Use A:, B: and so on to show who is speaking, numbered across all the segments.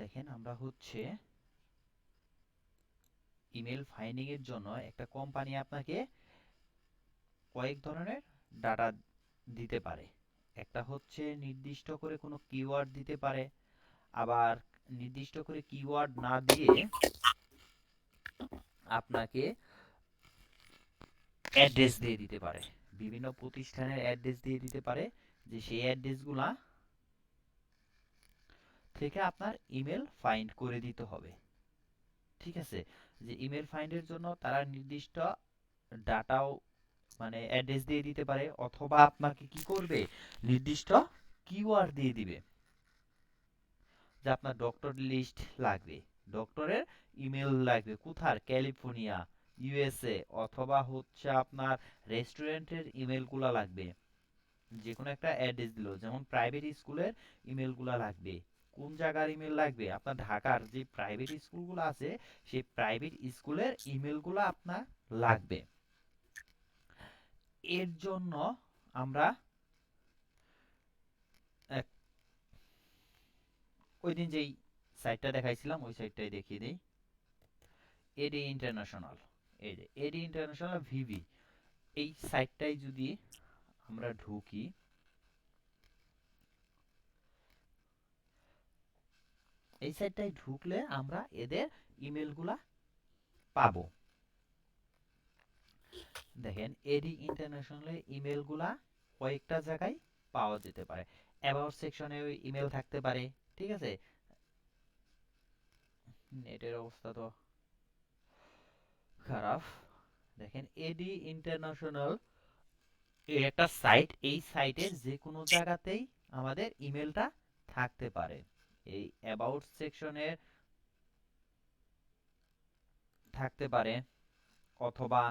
A: দেখেন আমরা হচ্ছে ইমেল ফাইন্ডিং এর জন্য একটা কোম্পানি আপনাকে কয়েক ধরনের ডাটা দিতে পারে। একটা হচ্ছে নির্দিষ্ট করে কোনো কিওয়ার্ড দিতে পারে, আবার নির্দিষ্ট করে কিওয়ার্ড না দিয়ে আপনাকে অ্যাড্রেস দিয়ে দিতে পারে। বিভিন্ন প্রতিষ্ঠানের অ্যাড্রেস দিয়ে দিতে পারে, যে সেই অ্যাড্রেসগুলা থেকে আপনার ইমেল ফাইন্ড করে দিতে হবে। ঠিক আছে? যে ইমেল ফাইন্ডের জন্য তারা নির্দিষ্ট ডাটাও মানে অ্যাড্রেস দিয়ে দিতে পারে, অথবা আপনাকে কি করবে, নির্দিষ্ট কিওয়ার্ড দিয়ে দিবে যে আপনার ডক্টর লিস্ট লাগবে, ডক্টরের ইমেল লাগবে কোথার, ক্যালিফোর্নিয়া, ইউএসএ, অথবা হচ্ছে আপনার রেস্টুরেন্টের ইমেলগুলা লাগবে। যে কোনো একটা অ্যাড্রেস দিল, যেমন প্রাইভেট স্কুলের ইমেলগুলা লাগবে। কোন জায়গার ইমেল লাগবে, আপনার ঢাকার যে প্রাইভেট স্কুলগুলো আছে সেই প্রাইভেট স্কুলের ইমেলগুলো আপনার লাগবে। এর জন্য আমরা এক ওই দিন যেই সাইটটা দেখাইছিলাম ওই সাইটটাই দেখিয়ে দিই। এডি ইন্টারন্যাশনাল, এই যে এডি ইন্টারন্যাশনাল ভিভি, এই সাইটটাই যদি আমরা ঢুকি, এই সাইটটাই ঢুকলে আমরা এদের ইমেলগুলা পাবো। দেখেন এডি ইন্টারন্যাশনালের ইমেলগুলা কয়েকটা জায়গায় পাওয়া যেতে পারে। অ্যাবাউট সেকশনে ইমেল থাকতে পারে। ঠিক আছে? নেটের অবস্থা তো খারাপ। দেখেন এডি ইন্টারন্যাশনাল এর একটা সাইট, এই সাইটের যে কোনো জায়গাতেই আমাদের ইমেলটা থাকতে পারে। এই অ্যাবাউট সেকশনে থাকতে পারে, অথবা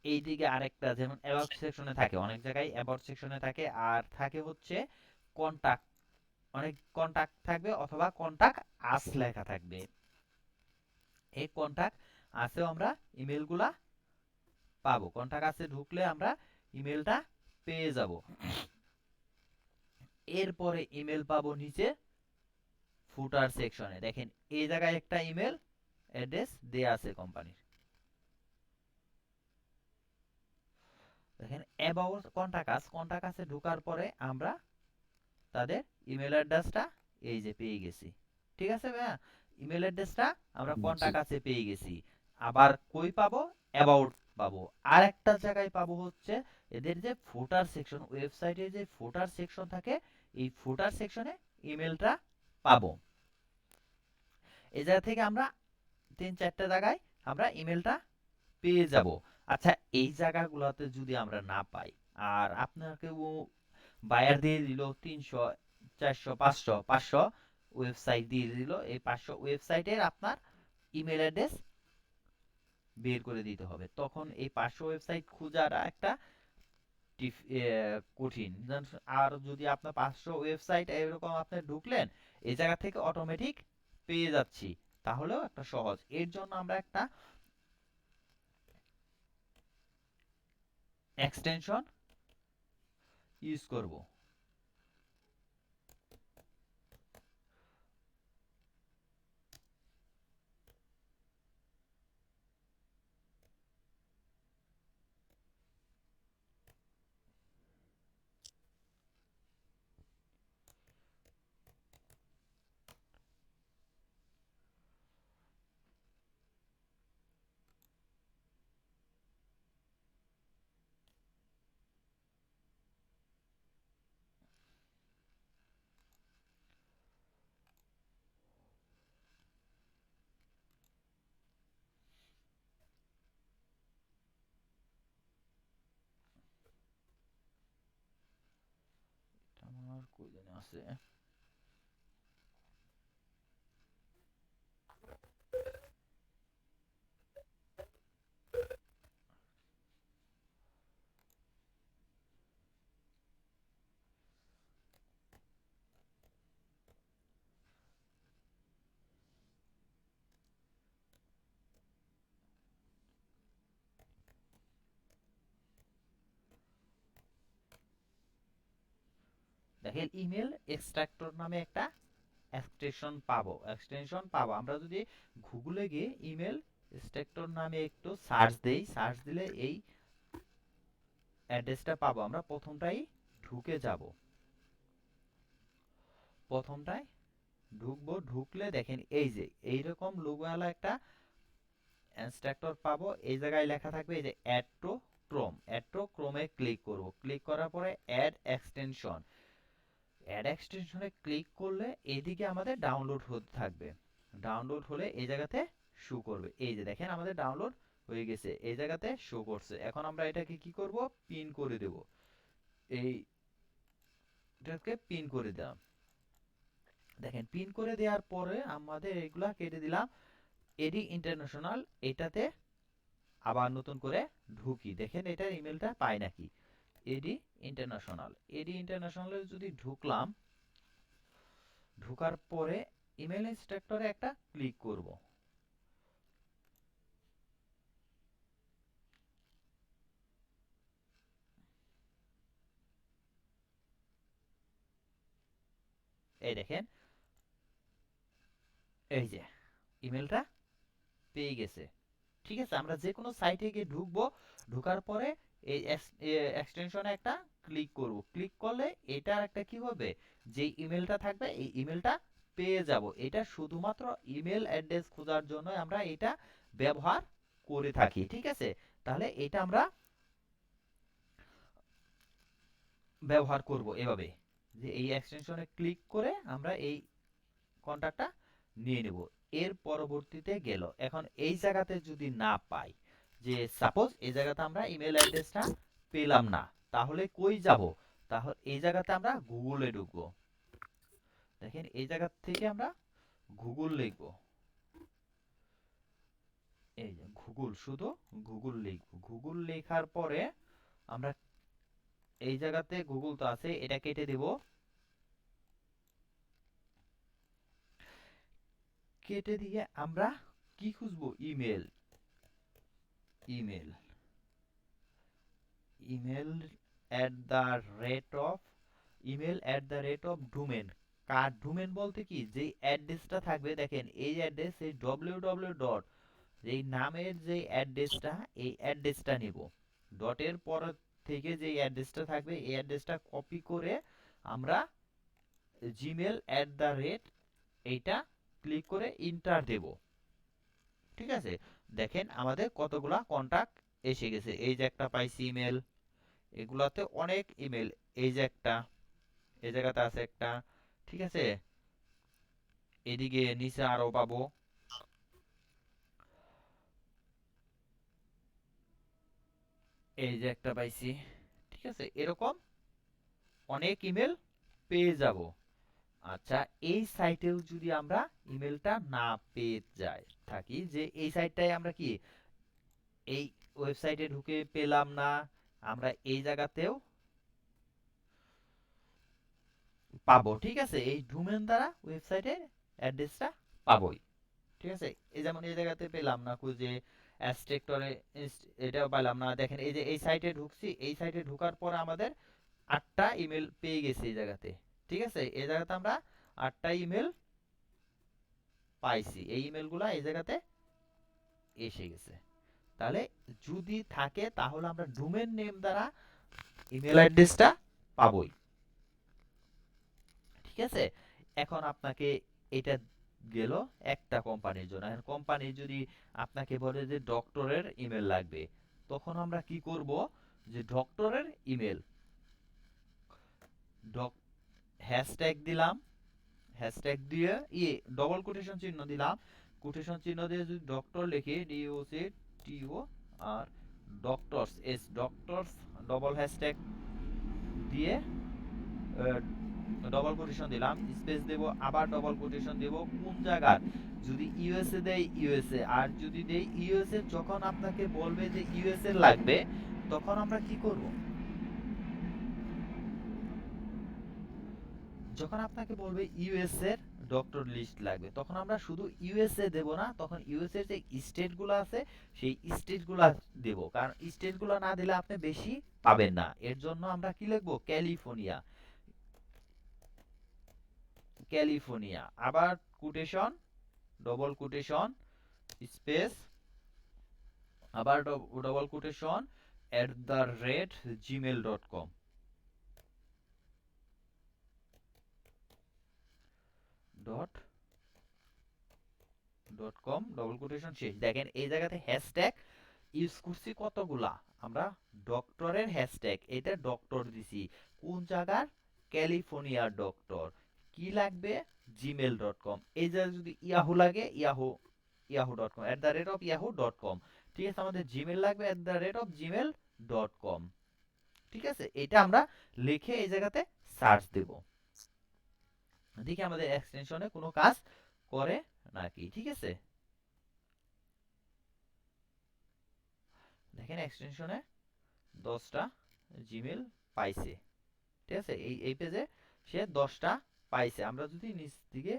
A: এইদিকে আরেকটা যেমন অ্যাবাউট সেকশনে থাকে, অনেক জায়গায় অ্যাবাউট সেকশনে থাকে, আর থাকে হচ্ছে কন্টাক্ট, অনেক কন্টাক্ট থাকবে, অথবা কন্টাক্ট আস লেখা থাকবে। এই কন্টাক্ট আসেও আমরা ইমেলগুলা পাবো, কন্টাক্ট আসে ঢুকলে আমরা ইমেলটা পেয়ে যাব। এরপরে ইমেল পাবো নিচে ফুটার সেকশনে। দেখেন এই জায়গায় একটা ইমেল অ্যাড্রেস দেয়া আছে কোম্পানির। দেখেন অ্যাবাউট কন্টাক্ট আসে ঢোকার পরে আমরা তাদের ইমেল অ্যাড্রেসটা এই যে পেয়ে গেছি। ঠিক আছে ভাইয়া? ইমেল অ্যাড্রেসটা আমরা
B: জি।
A: কন্টাক্ট আছে পেয়ে গেছি। আবার কই পাবো, অ্যাবাউট পাবো। আর একটা জায়গায় পাবো হচ্ছে এদের যে ফুটার সেকশন, ওয়েবসাইটে যে ফুটার সেকশন থাকে, এই ফুটার সেকশনে ইমেলটা পাবো। এই জায়গা থেকে আমরা তিন চারটা জায়গায় আমরা ইমেলটা পেয়ে যাব। আচ্ছা, এই জায়গাগুলোতে যদি আমরা না পাই, আর আপনাকে বায়ার দিয়ে দিল 300, 400, 500, 500 ওয়েবসাইট দিয়ে দিল, এই 500 ওয়েবসাইটের আপনার ইমেল অ্যাড্রেস বের করে দিতে হবে। তখন এই 500 ওয়েবসাইট খোঁজাটা একটা কঠিন। আর যদি আপনার 500 ওয়েবসাইট এরকম আপনি ঢুকলেন, এই জায়গা থেকে অটোমেটিক পেয়ে যাচ্ছি, তাহলেও একটা সহজ। এর জন্য আমরা একটা এক্সটেনশন ইউজ করব। আমার কই জানি আছে। দেখেন ইমেল এক্সট্রাক্টর নামে একটা এক্সটেনশন পাবো আমরা যদি গুগলে গিয়ে ইমেল স্ট্রাকচার নামে একটু সার্চ দেই, সার্চ দিলে এই অ্যাড্রেসটা পাবো। আমরা প্রথমটাই ঢুকে যাব, প্রথমটায় ঢুকবো। ঢুকলে দেখেন এই যে এইরকম লোগোওয়ালা একটা ইনস্ট্রাক্টর পাবো। এই জায়গায় লেখা থাকবে এই যে add to Chrome. Add to ক্রোমে ক্লিক করব। ক্লিক করার পরে অ্যাড এক্সটেনশনে ক্লিক করলে এদিকে আমাদের ডাউনলোড হতে থাকবে। ডাউনলোড হলে এই জায়গাতে শো করবে। এই যে দেখেন আমাদের ডাউনলোড হয়ে গেছে, এই জায়গাতে শো করছে। এখন আমরা এটাকে কি করব, পিন করে দেব। এইটাকে পিন করে দিলাম। দেখেন পিন করে দেওয়ার পরে আমাদের এগুলা কেটে দিলাম। এডি ইন্টারন্যাশনাল এটাতে আবার নতুন করে ঢুকি, দেখেন এটার ইমেলটা পাই নাকি। এডি ইন্টারন্যাশনালে যদি ঢুকলাম, ঢোকার পরে ইমেল ইনস্ট্রাক্টরে একটা ক্লিক করব। এই দেখেন এই যে ইমেলটা পেয়ে গেছে। ঠিক আছে, আমরা যে কোনো সাইটে গিয়ে ঢুকবো, ঢোকার পরে এই এক্সটেনশনে একটা ক্লিক করব। ক্লিক করলে এটার একটা কি হবে, যে ইমেলটা থাকবে এই ইমেলটা পেয়ে যাব। এটা শুধুমাত্র ইমেল অ্যাড্রেস খোঁজার জন্য আমরা এটা ব্যবহার করে থাকি। ঠিক আছে, তাহলে এটা আমরা ব্যবহার করব এভাবে, যে এই এক্সটেনশনে ক্লিক করে আমরা এই কন্টাক্টটা নিয়ে নেব। এর পরবর্তীতে গেল, এখন এই জায়গাতে যদি না পাই, যে সাপোজ এই জায়গাতে আমরা ইমেল অ্যাড্রেসটা পেলাম না, তাহলে কই যাব? তাহলে এই জায়গাতে আমরা গুগলে ঢুকবো। দেখেন এই জায়গা থেকে আমরা গুগল লিখব। এই যে গুগল, শুধু গুগল লিখব। গুগল লেখার পরে আমরা এই জায়গাতে গুগল তো আছে, এটা কেটে দেব। কেটে দিয়ে আমরা কি খুঁজবো, email. Email email at the rate of email at the rate of domain. Car domain বলতে কি, যে অ্যাড্রেসটা থাকবে, দেখেন এই অ্যাড্রেস, এই www ডট, এই নামের যে অ্যাড্রেসটা, এই অ্যাড্রেসটা নিব। ডটের পর থেকে যে অ্যাড্রেসটা থাকবে এই অ্যাড্রেসটা কপি করে আমরা জিমেল অ্যাট দ্য রেট এইটা ক্লিক করে ইন্টার দেব। ঠিক আছে, দেখেন আমাদের কতগুলা কন্টাক্ট এসে গেছে। এই যে একটা পাইছি ইমেল, এগুলাতে অনেক ইমেল। এই যে একটা, এই জায়গাতে আছে একটা। ঠিক আছে, এদিকে নিচে আরো পাবো। এই যে একটা পাইছি। ঠিক আছে, এরকম অনেক ইমেল পেয়ে যাব। আচ্ছা, এই সাইটেও যদি আমরা ইমেলটা না পেয়ে যাই থাকি, যে এই সাইটটাই আমরা কি এই ওয়েবসাইটে ঢুকে পেলাম না, আমরা এই জায়গাতেও পাবো। ঠিক আছে, এই ডোমেন দ্বারা ওয়েবসাইটের অ্যাড্রেসটা পাবোই। ঠিক আছে, এই যেমন এই জায়গাতে পেলাম না খুঁজে, অ্যাস্ট্রেক্টরে এটাও পেলাম না। দেখেন এই যে এই সাইটে ঢুকছি, এই সাইটে ঢোকার পরে আমাদের 8টা ইমেল পেয়ে গেছি এই জায়গাতে। ঠিক আছে, এই জায়গাতে আমরা 8টা ইমেল পাইছি। এই ইমেলগুলা এই জায়গাতে এসে গেছে। তাহলে যদি থাকে তাহলে আমরা ডোমেন নেম দ্বারা ইমেল অ্যাড্রেসটা পাবোই। ঠিক আছে, এখন আপনাকে এটা গেল একটা কোম্পানির জন্য। এখন কোম্পানি যদি আপনাকে বলে যে ডক্টরের ইমেল লাগবে, তখন আমরা কি করব, যে ডক্টরের ইমেল হ্যাশট্যাগ দিলাম। হ্যাশট্যাগ দিয়ে ডবল কোটেশন চিহ্ন দিলাম। কোটেশন চিহ্ন দিয়ে যদি ডক্টর লিখে DOCTO আর ডক্টরস ডবল হ্যাশট্যাগ দিয়ে ডবল কোটেশন দিলাম, স্পেস দেব, আবার ডবল কোটেশন দেব। কোন জায়গার, যদি ইউএসএ দেই ইউএসএ, আর যদি দেই ইউএসএ, যখন আপনাকে বলবে যে ইউএসএ লাগবে, তখন আমরা কি করব, যখন আপনাকে বলবে ইউএস এর ডক্টর লিস্ট লাগবে, তখন আমরা শুধু ইউএসএ দেব না, তখন ইউএস এর যে স্টেটগুলো আছে সেই স্টেটগুলো দেব। কারণ স্টেটগুলো না দিলে আপনি বেশি পাবেন না। এর জন্য আমরা কি লিখব, ক্যালিফোর্নিয়া। ক্যালিফোর্নিয়া, আবার কোটেশন, ডবল কোটেশন, স্পেস, আবার double quotation @gmail.com double quotation শেষ। দেখেন এই জায়গাতে হ্যাশট্যাগ ইউজ করছি কতগুলা, আমরা ডক্টরের হ্যাশট্যাগ, এটা ডক্টর দিছি কোন জায়গার, ক্যালিফোর্নিয়ার ডক্টর, কি লাগবে gmail.com, এই জায়গায় যদি ইয়াহু লাগে yahoo.com @yahoo.com, ঠিক আছে, আমাদের জিমেল লাগবে @gmail.com, ঠিক আছে, এটা আমরা লিখে এই জায়গাতে সার্চ দেব, দেখি আমাদের এক্সটেনশনে কোনো কাজ করে নাকি, ঠিক আছে। দেখেন এক্সটেনশনে 10টা জিমেল পাইছে, ঠিক আছে, এই পেজে সে 10টা পাইছে। আমরা যদি নিচ দিকে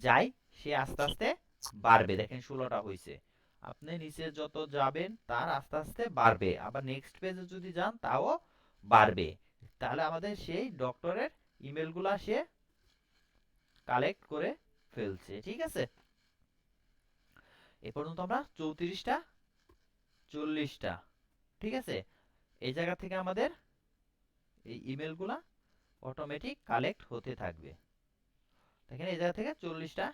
A: যাই সে আস্তে আস্তে বাড়বে, দেখেন 16টা হয়েছে। আপনি নিচে যত যাবেন তার আস্তে আস্তে বাড়বে, আবার নেক্সট পেজে যদি যান তাও বাড়বে। তাহলে আমাদের সেই ডক্টরের ইমেলগুলা সে কালেক্ট করে ফেলছে, ঠিক আছে। এ পর্যন্ত আমরা 34টা 40টা, ঠিক আছে, এই জায়গা থেকে আমাদের এই ইমেলগুলা অটোমেটিক কালেক্ট হতে থাকবে। দেখেন এই জায়গা থেকে 40টা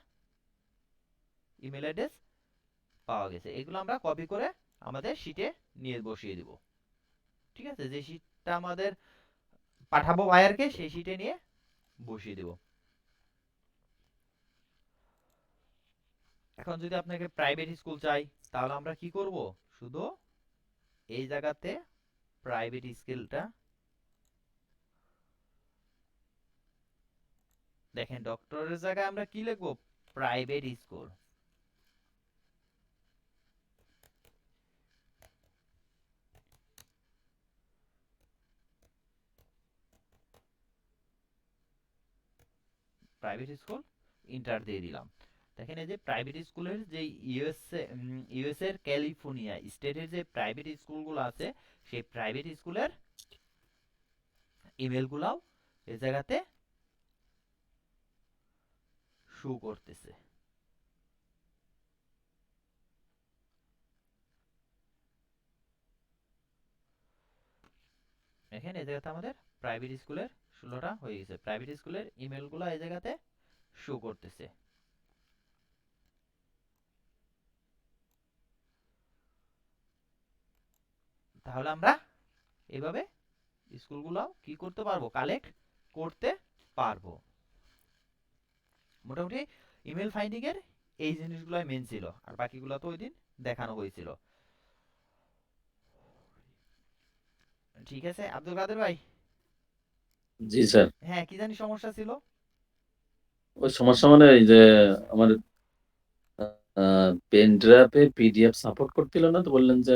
A: ইমেল অ্যাড্রেস পাওয়া গেছে, এগুলো আমরা কপি করে আমাদের শিটে নিয়ে বসিয়ে দিব, ঠিক আছে, যে শিটটা আমাদের পাঠাবো বায়ারকে সেই শিটে নিয়ে বসিয়ে দেব। এখন যদি আপনাকে প্রাইভেট স্কুল চাই তাহলে আমরা কি করব, শুধু এই জায়গাতে প্রাইভেট স্কুলটা দেখেন, ডক্টরের জায়গায় আমরা কি লিখবো, private school, private school inter দিয়ে দিলাম। দেখেন এই যে প্রাইভেট স্কুলের যে ইউএস এর ক্যালিফোর্নিয়া স্টেটের যে প্রাইভেট স্কুলগুলো আছে সেই প্রাইভেট স্কুলের ইমেলগুলাও এই জায়গাতে শো করতেছে। দেখেন এই জায়গাতে আমাদের প্রাইভেট স্কুলের 16টা হয়ে গেছে, প্রাইভেট স্কুলের ইমেলগুলো এই জায়গাতে শো করতেছে। তাহলে আমরা এভাবে স্কুলগুলো কি করতে পারবো, কালেক্ট করতে পারবো। মোটামুটি ইমেল ফাইন্ডিং এর এই জিনিসগুলোই মেন ছিল, আর বাকিগুলো তো ওই দিন দেখানো হয়েছিল। ঠিক আছে আব্দুল কাদের ভাই।
B: জি স্যার।
A: হ্যাঁ, কি জানি সমস্যা ছিল।
B: ওই সমস্যা মানে এই যে আমার পেন ড্রাইভে পিডিএফ সাপোর্ট করছিল না, তো বললেন যে